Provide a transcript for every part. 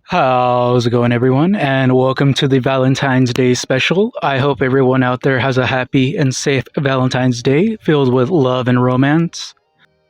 How's it going, everyone? And welcome to the Valentine's Day special. I hope everyone out there has a happy and safe Valentine's Day filled with love and romance.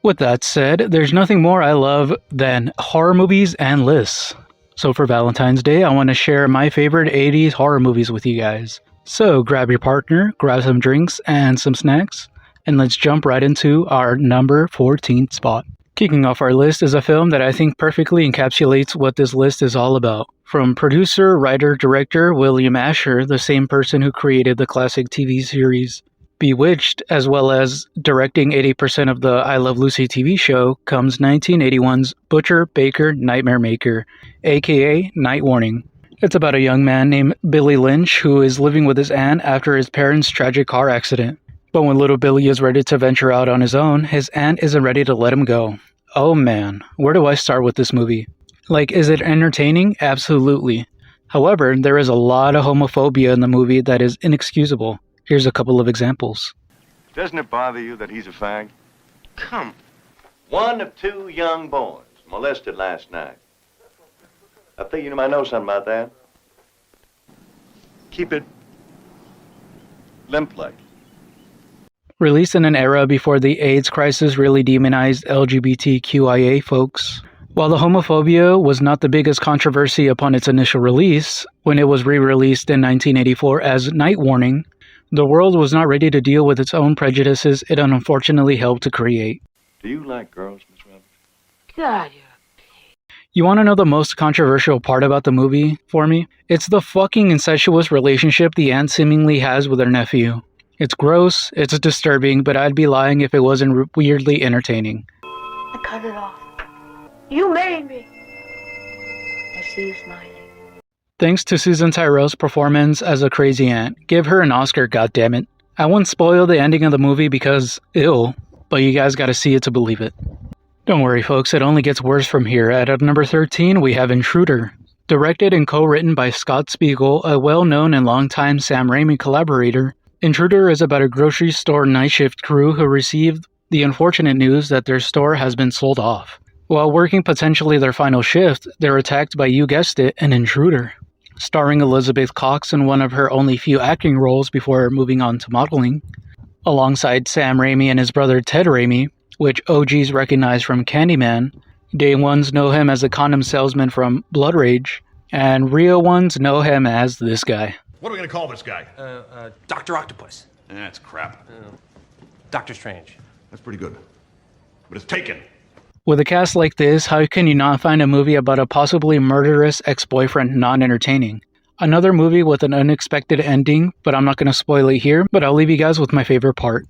With that said, there's nothing more I love than horror movies and lists. So for Valentine's Day, I want to share my favorite 80s horror movies with you guys. So grab your partner, grab some drinks and some snacks, and let's jump right into our number 14th spot. Kicking off our list is a film that I think perfectly encapsulates what this list is all about. From producer, writer, director William Asher, the same person who created the classic TV series Bewitched, as well as directing 80% of the I Love Lucy TV show, comes 1981's Butcher Baker Nightmare Maker, aka Night Warning. It's about a young man named Billy Lynch who is living with his aunt after his parents' tragic car accident. But when little Billy is ready to venture out on his own, his aunt isn't ready to let him go. Oh man, where do I start with this movie? Like, is it entertaining? Absolutely. However, there is a lot of homophobia in the movie that is inexcusable. Here's a couple of examples. Doesn't it bother you that he's a fag? Come. One of two young boys molested last night. I think you might know something about that. Keep it limp-like. Released in an era before the AIDS crisis really demonized LGBTQIA folks. While the homophobia was not the biggest controversy upon its initial release, when it was re-released in 1984 as Night Warning, the world was not ready to deal with its own prejudices it unfortunately helped to create. Do you like girls, Miss Roberts? God, You want to know the most controversial part about the movie, for me? It's the fucking incestuous relationship the aunt seemingly has with her nephew. It's gross, it's disturbing, but I'd be lying if it wasn't weirdly entertaining. I cut it off. You made me. I see you smiling. Thanks to Susan Tyrrell's performance as a crazy aunt. Give her an Oscar, goddammit. I won't spoil the ending of the movie because, ew, but you guys gotta see it to believe it. Don't worry folks, it only gets worse from here. At number 13, we have Intruder. Directed and co-written by Scott Spiegel, a well-known and longtime Sam Raimi collaborator, Intruder is about a grocery store night shift crew who received the unfortunate news that their store has been sold off. While working potentially their final shift, they're attacked by, you guessed it, an intruder. Starring Elizabeth Cox in one of her only few acting roles before moving on to modeling, alongside Sam Raimi and his brother Ted Raimi, which OGs recognize from Candyman, Day Ones know him as a condom salesman from Blood Rage, and real ones know him as this guy. What are we gonna call this guy? Dr. Octopus. That's crap. Doctor Strange. That's pretty good. But it's taken. With a cast like this, how can you not find a movie about a possibly murderous ex-boyfriend non-entertaining? Another movie with an unexpected ending, but I'm not going to spoil it here, but I'll leave you guys with my favorite part.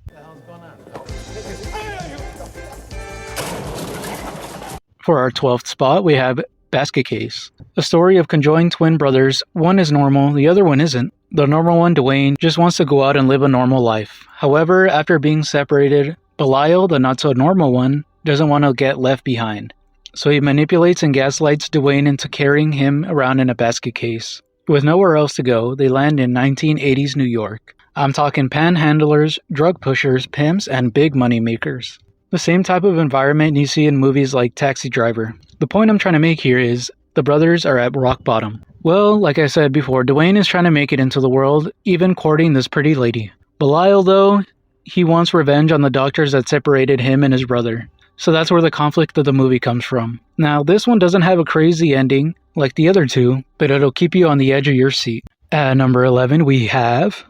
For our 12th spot, we have Basket Case. A story of conjoined twin brothers. One is normal, the other one isn't. The normal one, Dwayne, just wants to go out and live a normal life. However, after being separated, Belial, the not-so-normal one, doesn't want to get left behind. So he manipulates and gaslights Dwayne into carrying him around in a basket case. With nowhere else to go, they land in 1980s New York. I'm talking panhandlers, drug pushers, pimps, and big money makers. The same type of environment you see in movies like Taxi Driver. The point I'm trying to make here is, the brothers are at rock bottom. Well, like I said before, Dwayne is trying to make it into the world, even courting this pretty lady. Belial, though, he wants revenge on the doctors that separated him and his brother. So that's where the conflict of the movie comes from. Now, this one doesn't have a crazy ending like the other two, but it'll keep you on the edge of your seat. At number 11, we have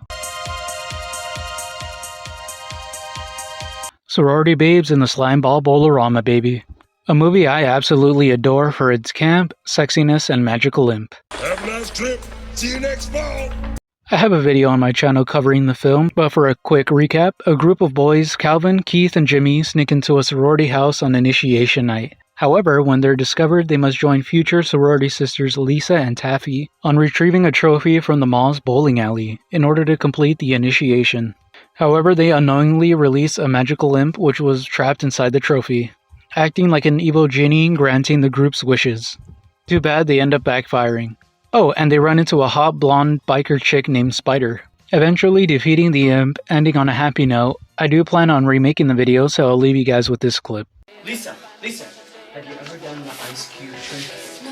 Sorority Babes and the Slimeball Bolorama Baby. A movie I absolutely adore for its camp, sexiness, and magical imp. Have a nice trip. See you next fall. I have a video on my channel covering the film, but for a quick recap, a group of boys, Calvin, Keith, and Jimmy, sneak into a sorority house on initiation night. However, when they're discovered, they must join future sorority sisters Lisa and Taffy on retrieving a trophy from the mall's bowling alley in order to complete the initiation. However, they unknowingly release a magical imp which was trapped inside the trophy, acting like an evil genie granting the group's wishes. Too bad they end up backfiring. Oh, and they run into a hot blonde biker chick named Spider. Eventually defeating the imp, ending on a happy note. I do plan on remaking the video, so I'll leave you guys with this clip. Lisa, have you ever done the ice cube trick? No.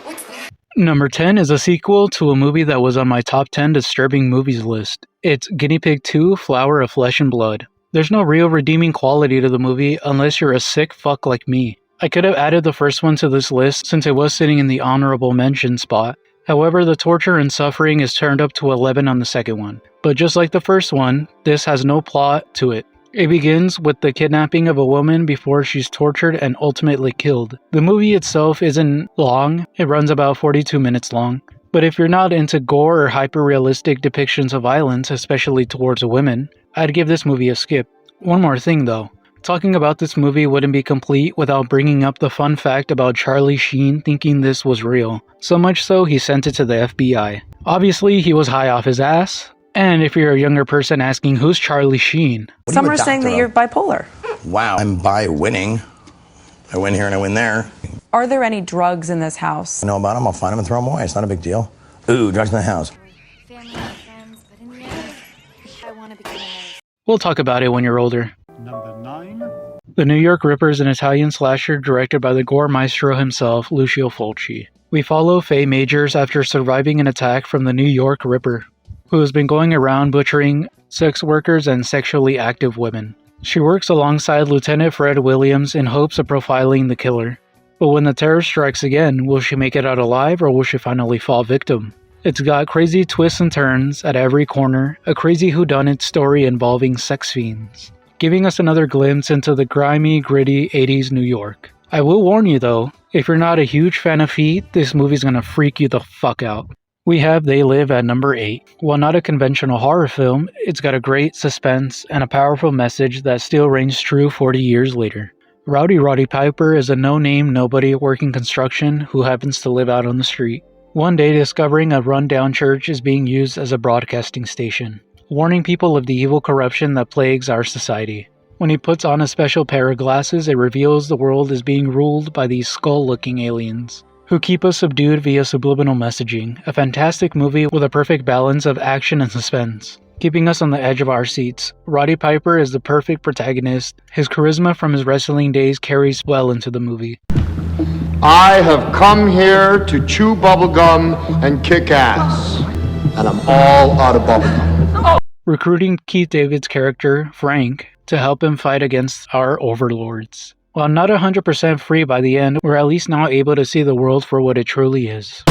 What's that? Number 10 is a sequel to a movie that was on my top 10 disturbing movies list. It's Guinea Pig 2: Flower of Flesh and Blood. There's no real redeeming quality to the movie unless you're a sick fuck like me. I could have added the first one to this list since it was sitting in the honorable mention spot. However, the torture and suffering is turned up to 11 on the second one. But just like the first one, this has no plot to it. It begins with the kidnapping of a woman before she's tortured and ultimately killed. The movie itself isn't long, it runs about 42 minutes long. But if you're not into gore or hyper-realistic depictions of violence, especially towards women, I'd give this movie a skip. One more thing though. Talking about this movie wouldn't be complete without bringing up the fun fact about Charlie Sheen thinking this was real. So much so, he sent it to the FBI. Obviously, he was high off his ass. And if you're a younger person asking, who's Charlie Sheen? Some are saying that you're bipolar. Wow, I'm bi winning. I win here and I win there. Are there any drugs in this house? I know about them, I'll find them and throw them away. It's not a big deal. Ooh, drugs in the house. Family and friends, but in the end, I want to become a nurse. We'll talk about it when you're older. Number 9. The New York Ripper is an Italian slasher directed by the gore maestro himself, Lucio Fulci. We follow Faye Majors after surviving an attack from the New York Ripper, who has been going around butchering sex workers and sexually active women. She works alongside Lieutenant Fred Williams in hopes of profiling the killer. But when the terror strikes again, will she make it out alive or will she finally fall victim? It's got crazy twists and turns at every corner, a crazy whodunit story involving sex fiends, giving us another glimpse into the grimy, gritty 80s New York. I will warn you though, if you're not a huge fan of feet, this movie's gonna freak you the fuck out. We have They Live at number 8. While not a conventional horror film, it's got a great suspense and a powerful message that still reigns true 40 years later. Roddy Piper is a no-name nobody working construction who happens to live out on the street. One day discovering a run-down church is being used as a broadcasting station, warning people of the evil corruption that plagues our society. When he puts on a special pair of glasses, it reveals the world is being ruled by these skull-looking aliens, who keep us subdued via subliminal messaging. A fantastic movie with a perfect balance of action and suspense, keeping us on the edge of our seats. Roddy Piper is the perfect protagonist. His charisma from his wrestling days carries well into the movie. I have come here to chew bubblegum and kick ass. And I'm all out of bubblegum. Recruiting Keith David's character, Frank, to help him fight against our overlords. While not 100% free by the end, we're at least now able to see the world for what it truly is.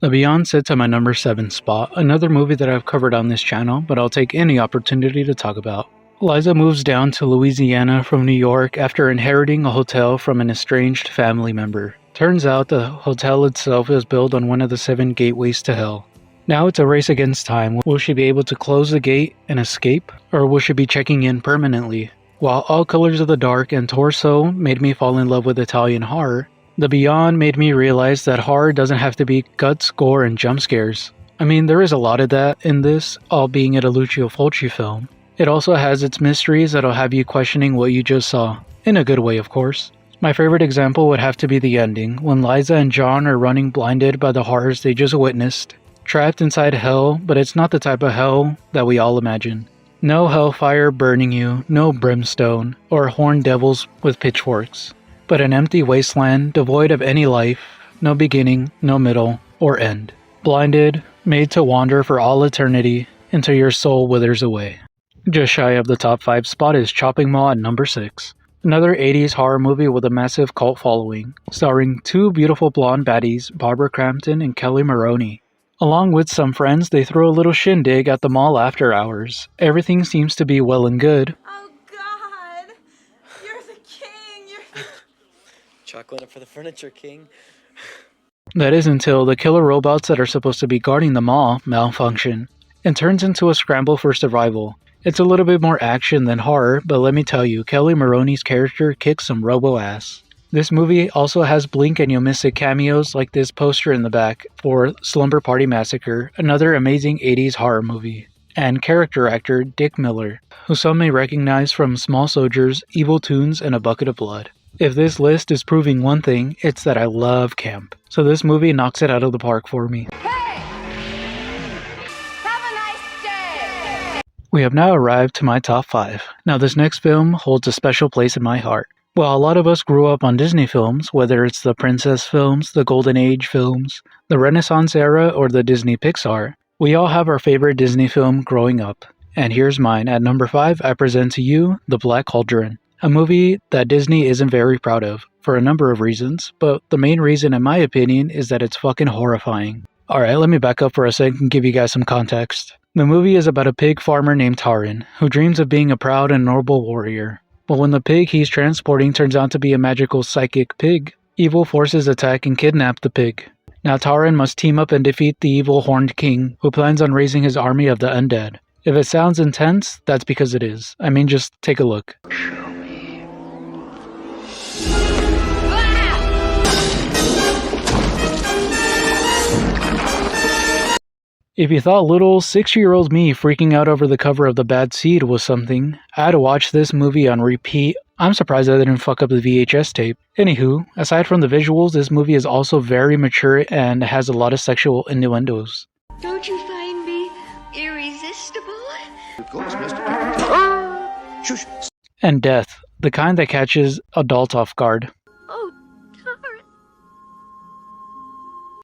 The Beyond sits at my number 7 spot, another movie that I've covered on this channel, but I'll take any opportunity to talk about. Liza moves down to Louisiana from New York after inheriting a hotel from an estranged family member. Turns out the hotel itself is built on one of the 7 gateways to hell. Now it's a race against time. Will she be able to close the gate and escape, or will she be checking in permanently? While All Colors of the Dark and Torso made me fall in love with Italian horror, The Beyond made me realize that horror doesn't have to be guts, gore, and jump scares. I mean, there is a lot of that in this, all being it a Lucio Fulci film. It also has its mysteries that'll have you questioning what you just saw. In a good way, of course. My favorite example would have to be the ending, when Liza and John are running blinded by the horrors they just witnessed. Trapped inside hell, but it's not the type of hell that we all imagine. No hellfire burning you, no brimstone, or horned devils with pitchforks, but an empty wasteland devoid of any life, no beginning, no middle, or end. Blinded, made to wander for all eternity, until your soul withers away. Just shy of the top 5 spot is Chopping Mall at number 6. Another 80s horror movie with a massive cult following, starring 2 beautiful blonde baddies, Barbara Crampton and Kelly Maroney. Along with some friends, they throw a little shindig at the mall after hours. Everything seems to be well and good. Oh God, you're the king. You're chocolate for the furniture king. That is until the killer robots that are supposed to be guarding the mall malfunction, and turns into a scramble for survival. It's a little bit more action than horror, but let me tell you, Kelly Maroney's character kicks some robo ass. This movie also has blink and you'll miss it cameos like this poster in the back for Slumber Party Massacre, another amazing 80s horror movie, and character actor Dick Miller, who some may recognize from Small Soldiers, Evil Tunes, and A Bucket of Blood. If this list is proving one thing, it's that I love camp. So this movie knocks it out of the park for me. Hey! Have a nice day! We have now arrived to my top 5. Now this next film holds a special place in my heart. Well, a lot of us grew up on Disney films, whether it's the princess films, the Golden Age films, the Renaissance era, or the Disney Pixar. We all have our favorite Disney film growing up. And here's mine. At number 5, I present to you The Black Cauldron, a movie that Disney isn't very proud of, for a number of reasons, but the main reason in my opinion is that it's fucking horrifying. Alright, let me back up for a second and give you guys some context. The movie is about a pig farmer named Taran, who dreams of being a proud and noble warrior. But when the pig he's transporting turns out to be a magical psychic pig, evil forces attack and kidnap the pig. Now Taran must team up and defeat the evil Horned King, who plans on raising his army of the undead. If it sounds intense, that's because it is. I mean, just take a look. If you thought little 6-year-old me freaking out over the cover of The Bad Seed was something, I'd watch this movie on repeat. I'm surprised I didn't fuck up the VHS tape. Anywho, aside from the visuals, this movie is also very mature and has a lot of sexual innuendos. Don't you find me irresistible? Of course, Mr. Shush. And death, the kind that catches adults off guard. Oh, Taran.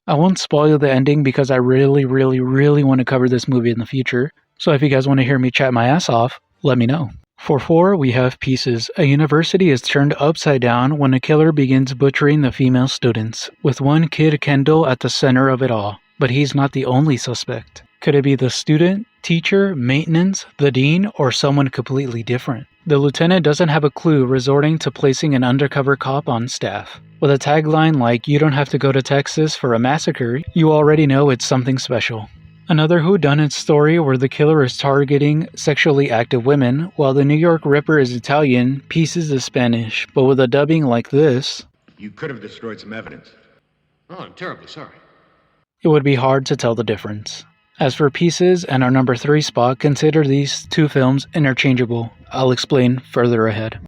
I won't spoil the ending because I really want to cover this movie in the future, so if you guys want to hear me chat my ass off, let me know. For 4, we have Pieces. A university is turned upside down when a killer begins butchering the female students, with one kid Kendall at the center of it all. But he's not the only suspect. Could it be the student, teacher, maintenance, the dean, or someone completely different? The lieutenant doesn't have a clue, resorting to placing an undercover cop on staff. With a tagline like, "You don't have to go to Texas for a massacre," you already know it's something special. Another whodunit story where the killer is targeting sexually active women, while the New York Ripper is Italian, Pieces is Spanish, but with a dubbing like this, You could have destroyed some evidence. Oh, I'm terribly sorry. it would be hard to tell the difference. As for Pieces and our number 3 spot, consider these two films interchangeable. I'll explain further ahead.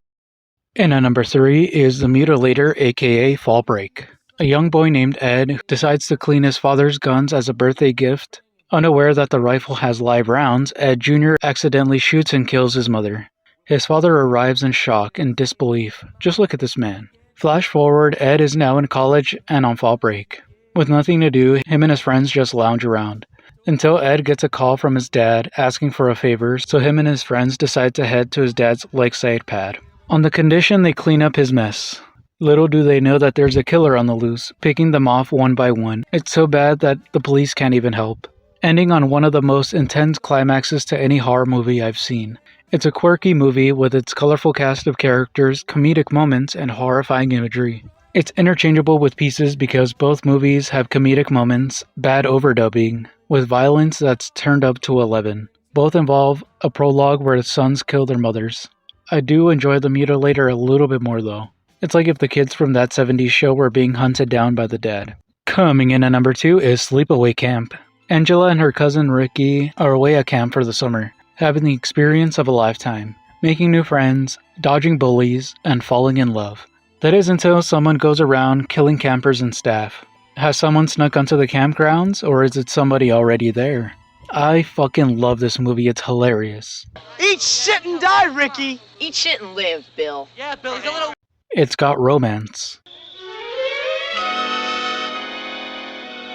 And at number 3 is The Mutilator, aka Fall Break. A young boy named Ed decides to clean his father's guns as a birthday gift. Unaware that the rifle has live rounds, Ed Jr. accidentally shoots and kills his mother. His father arrives in shock and disbelief. Just look at this man. Flash forward, Ed is now in college and on fall break. With nothing to do, him and his friends just lounge around. Until Ed gets a call from his dad asking for a favor, so him and his friends decide to head to his dad's lakeside pad. On the condition they clean up his mess. Little do they know that there's a killer on the loose, picking them off one by one. It's so bad that the police can't even help. Ending on one of the most intense climaxes to any horror movie I've seen. It's a quirky movie with its colorful cast of characters, comedic moments, and horrifying imagery. It's interchangeable with Pieces because both movies have comedic moments, bad overdubbing, with violence that's turned up to 11. Both involve a prologue where sons kill their mothers. I do enjoy The Mutilator a little bit more though. It's like if the kids from that 70s show were being hunted down by the dad. Coming in at number 2 is Sleepaway Camp. Angela and her cousin Ricky are away at camp for the summer, having the experience of a lifetime, making new friends, dodging bullies, and falling in love. That is until someone goes around killing campers and staff. Has someone snuck onto the campgrounds, or is it somebody already there? I fucking love this movie, it's hilarious. Eat shit and die, Ricky! Eat shit and live, Bill. Yeah, Bill, he's a little... It's got romance.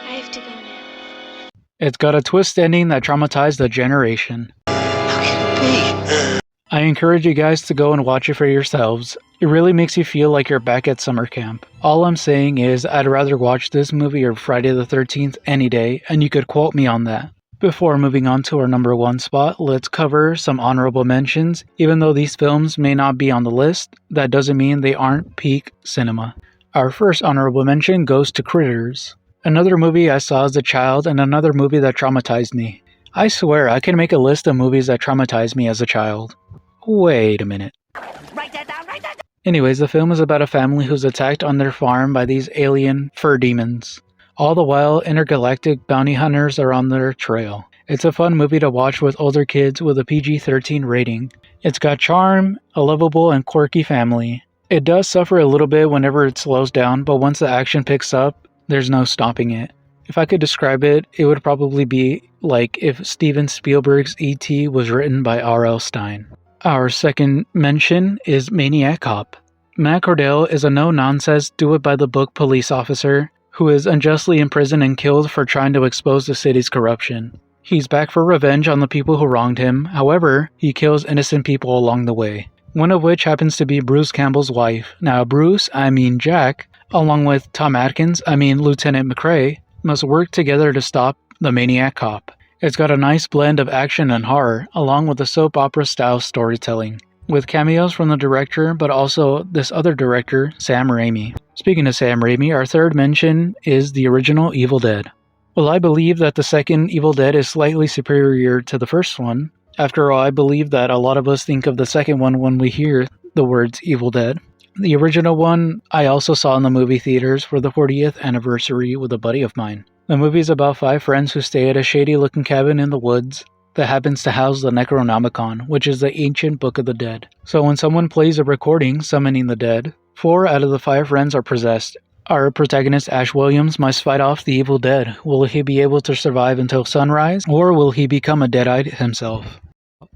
I have to go now. It's got a twist ending that traumatized a generation. I encourage you guys to go and watch it for yourselves. It really makes you feel like you're back at summer camp. All I'm saying is I'd rather watch this movie or Friday the 13th any day, and you could quote me on that. Before moving on to our number 1 spot, let's cover some honorable mentions. Even though these films may not be on the list, that doesn't mean they aren't peak cinema. Our first honorable mention goes to Critters. Another movie I saw as a child and another movie that traumatized me. I swear I can make a list of movies that traumatized me as a child. Wait a minute. Write that down, write that down! Anyways, the film is about a family who's attacked on their farm by these alien fur demons. All the while, intergalactic bounty hunters are on their trail. It's a fun movie to watch with older kids with a PG-13 rating. It's got charm, a lovable and quirky family. It does suffer a little bit whenever it slows down, but once the action picks up, there's no stopping it. If I could describe it, it would probably be like if Steven Spielberg's E.T. was written by R.L. Stine. Our second mention is Maniac Cop. Matt Cordell is a no-nonsense, do-it-by-the-book police officer who is unjustly imprisoned and killed for trying to expose the city's corruption. He's back for revenge on the people who wronged him, however, he kills innocent people along the way. One of which happens to be Bruce Campbell's wife. Now Bruce, I mean Jack, along with Tom Atkins, I mean Lieutenant McRae, must work together to stop the maniac cop. It's got a nice blend of action and horror, along with a soap opera style storytelling, with cameos from the director but also this other director, Sam Raimi. Speaking of Sam Raimi, our third mention is the original Evil Dead. Well, I believe that the second Evil Dead is slightly superior to the first one. After all, I believe that a lot of us think of the second one when we hear the words Evil Dead. The original one I also saw in the movie theaters for the 40th anniversary with a buddy of mine. The movie is about 5 friends who stay at a shady-looking cabin in the woods that happens to house the Necronomicon, which is the ancient book of the dead. So when someone plays a recording summoning the dead, 4 out of the 5 friends are possessed. Our protagonist Ash Williams must fight off the evil dead. Will he be able to survive until sunrise, or will he become a deadite himself?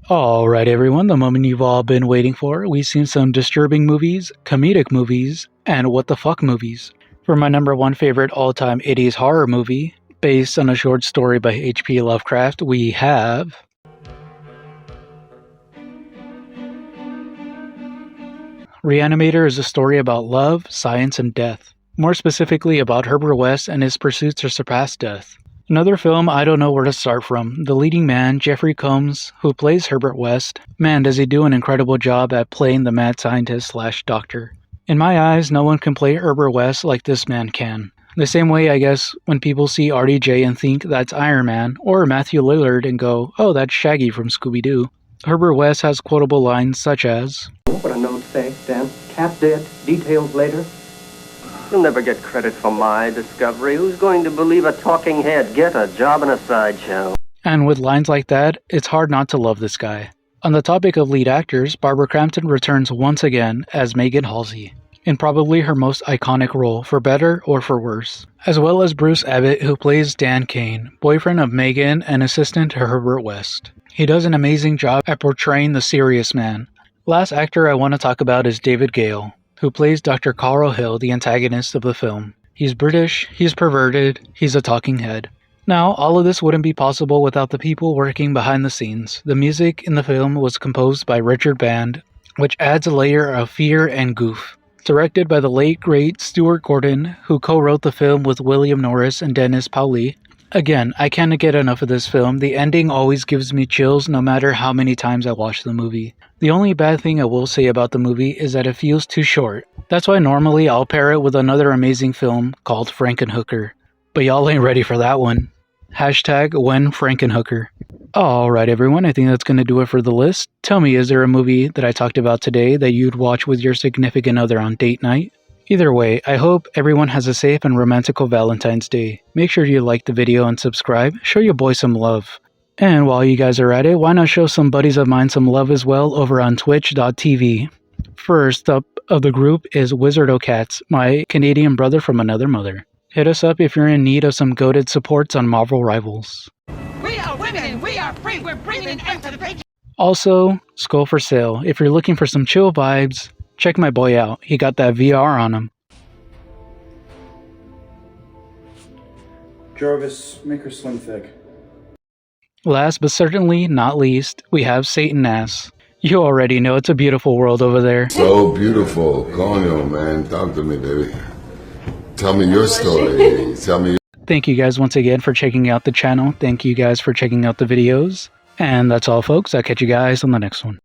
Alright everyone, the moment you've all been waiting for. We've seen some disturbing movies, comedic movies, and what the fuck movies. For my number 1 favorite all-time 80s horror movie, based on a short story by H.P. Lovecraft, we have... Re-Animator is a story about love, science, and death. More specifically about Herbert West and his pursuit to surpass death. Another film I don't know where to start from. The leading man, Jeffrey Combs, who plays Herbert West, man does he do an incredible job at playing the mad scientist / doctor. In my eyes, no one can play Herbert West like this man can. The same way, I guess, when people see RDJ and think that's Iron Man, or Matthew Lillard and go, oh, that's Shaggy from Scooby-Doo. Herbert West has quotable lines such as, "What a note say, Dan. Cat dead. Details later. You'll never get credit for my discovery. Who's going to believe a talking head? Get a job in a sideshow." And with lines like that, it's hard not to love this guy. On the topic of lead actors, Barbara Crampton returns once again as Megan Halsey, in probably her most iconic role, for better or for worse, as well as Bruce Abbott, who plays Dan Kane, boyfriend of Megan and assistant to Herbert West. He does an amazing job at portraying the serious man. Last actor I want to talk about is David Gale, who plays Dr. Carl Hill, the antagonist of the film. He's British, he's perverted, he's a talking head. Now, all of this wouldn't be possible without the people working behind the scenes. The music in the film was composed by Richard Band, which adds a layer of fear and goof. Directed by the late great Stuart Gordon, who co-wrote the film with William Norris and Dennis Pauley. Again, I can't get enough of this film. The ending always gives me chills no matter how many times I watch the movie. The only bad thing I will say about the movie is that it feels too short. That's why normally I'll pair it with another amazing film called Frankenhooker. But y'all ain't ready for that one. Hashtag when Frankenhooker. Alright everyone, I think that's going to do it for the list. Tell me, is there a movie that I talked about today that you'd watch with your significant other on date night? Either way, I hope everyone has a safe and romantical Valentine's Day. Make sure you like the video and subscribe. Show your boy some love. And while you guys are at it, why not show some buddies of mine some love as well over on twitch.tv. First up of the group is Wizard O'Cats, my Canadian brother from another mother. Hit us up if you're in need of some goated supports on Marvel Rivals. We are women, we are free, we're bringing an end to the page. Also, Skull for Sale. If you're looking for some chill vibes, check my boy out. He got that VR on him. Jarvis, make her slim thick. Last but certainly not least, we have Satan Ass. You already know it's a beautiful world over there. So beautiful. Conyo, man. Talk to me, baby. Tell me your story. Tell me. Thank you guys once again for checking out the channel. Thank you guys for checking out the videos. And that's all, folks. I'll catch you guys on the next one.